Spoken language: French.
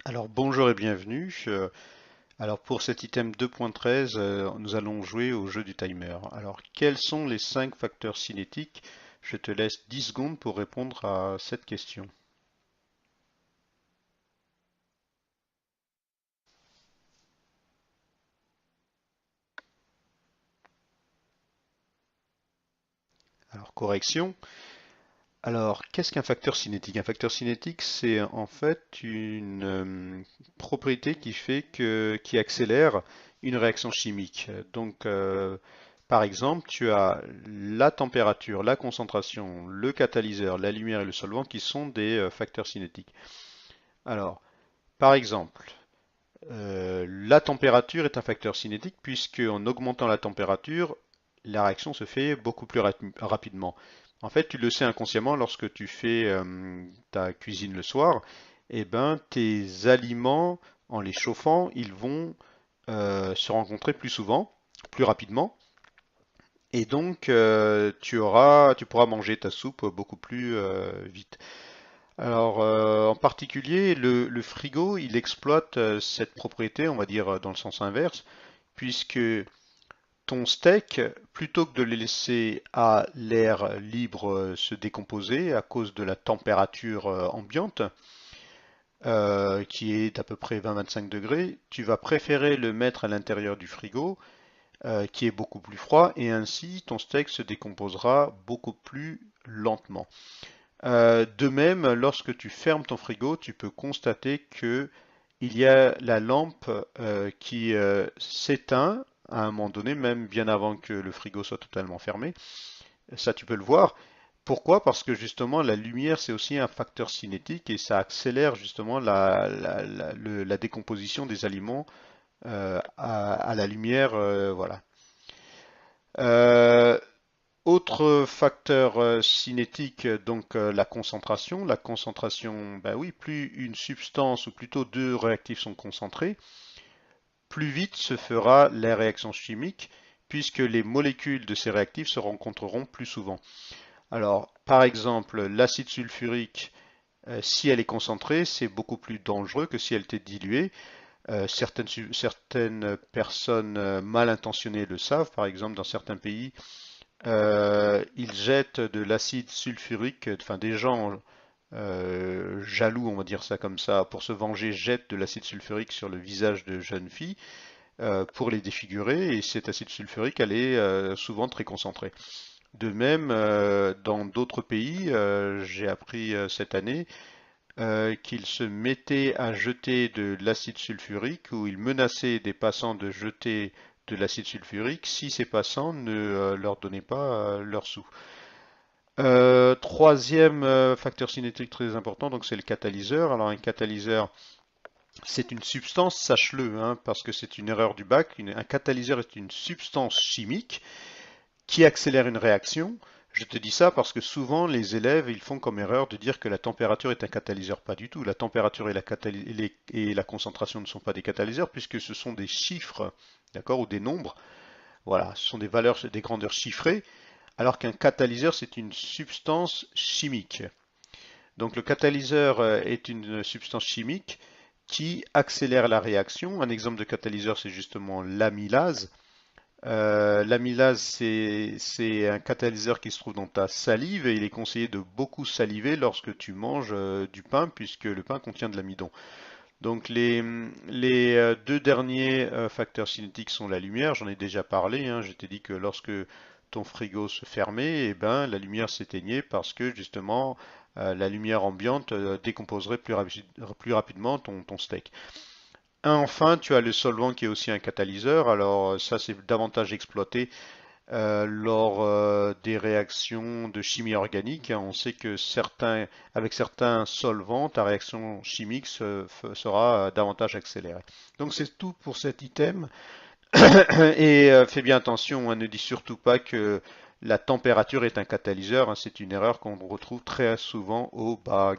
Alors bonjour et bienvenue. Alors pour cet item 2.13, nous allons jouer au jeu du timer. Alors quels sont les 5 facteurs cinétiques? Je te laisse 10 secondes pour répondre à cette question. Alors correction. Alors qu'est-ce qu'un facteur cinétique? Un facteur cinétique, c'est en fait une propriété qui accélère une réaction chimique. Donc par exemple, tu as la température, la concentration, le catalyseur, la lumière et le solvant qui sont des facteurs cinétiques. Alors, par exemple, la température est un facteur cinétique puisque en augmentant la température, la réaction se fait beaucoup plus rapidement. En fait, tu le sais inconsciemment lorsque tu fais ta cuisine le soir, eh ben, tes aliments, en les chauffant, ils vont se rencontrer plus souvent, plus rapidement. Et donc, tu pourras manger ta soupe beaucoup plus vite. Alors, en particulier, le frigo, il exploite cette propriété, on va dire dans le sens inverse, puisque ton steak, plutôt que de le laisser à l'air libre se décomposer à cause de la température ambiante, qui est d'à peu près 20-25 degrés, tu vas préférer le mettre à l'intérieur du frigo qui est beaucoup plus froid et ainsi ton steak se décomposera beaucoup plus lentement. De même, lorsque tu fermes ton frigo, tu peux constater que il y a la lampe qui s'éteint à un moment donné, même bien avant que le frigo soit totalement fermé. Ça, tu peux le voir. Pourquoi? Parce que justement, la lumière, c'est aussi un facteur cinétique et ça accélère justement la décomposition des aliments à la lumière. Voilà. Euh, Autre facteur cinétique, donc la concentration. La concentration, ben oui, plus une substance ou plutôt deux réactifs sont concentrés, plus vite se fera la réaction chimique puisque les molécules de ces réactifs se rencontreront plus souvent. Alors, par exemple, l'acide sulfurique, si elle est concentrée, c'est beaucoup plus dangereux que si elle était diluée. Certaines personnes mal intentionnées le savent. Par exemple, dans certains pays, ils jettent de l'acide sulfurique, enfin des gens jaloux, on va dire ça comme ça, pour se venger, jettent de l'acide sulfurique sur le visage de jeunes filles pour les défigurer, et cet acide sulfurique, elle est souvent très concentrée. De même, dans d'autres pays, j'ai appris cette année qu'ils se mettaient à jeter de l'acide sulfurique ou ils menaçaient des passants de jeter de l'acide sulfurique si ces passants ne leur donnaient pas leurs sous. Troisième facteur cinétique très important, donc c'est le catalyseur. Alors un catalyseur, c'est une substance, sache-le, hein, parce que c'est une erreur du bac. Un catalyseur est une substance chimique qui accélère une réaction. Je te dis ça parce que souvent les élèves ils font comme erreur de dire que la température est un catalyseur. Pas du tout. La température et la concentration ne sont pas des catalyseurs puisque ce sont des chiffres, d'accord, ou des nombres. Voilà, ce sont des valeurs, des grandeurs chiffrées, alors qu'un catalyseur c'est une substance chimique. Donc le catalyseur est une substance chimique qui accélère la réaction. Un exemple de catalyseur c'est justement l'amylase. L'amylase, c'est un catalyseur qui se trouve dans ta salive et il est conseillé de beaucoup saliver lorsque tu manges du pain puisque le pain contient de l'amidon. Donc les deux derniers facteurs cinétiques sont la lumière, j'en ai déjà parlé, hein, je t'ai dit que lorsque ton frigo se fermait, eh ben, la lumière s'éteignait parce que justement la lumière ambiante décomposerait plus rapidement ton steak. Enfin, tu as le solvant qui est aussi un catalyseur. Alors ça, c'est davantage exploité lors des réactions de chimie organique. On sait que avec certains solvants, ta réaction chimique sera davantage accélérée. Donc c'est tout pour cet item. Et fais bien attention, hein, ne dis surtout pas que la température est un catalyseur, hein. C'est une erreur qu'on retrouve très souvent au bac.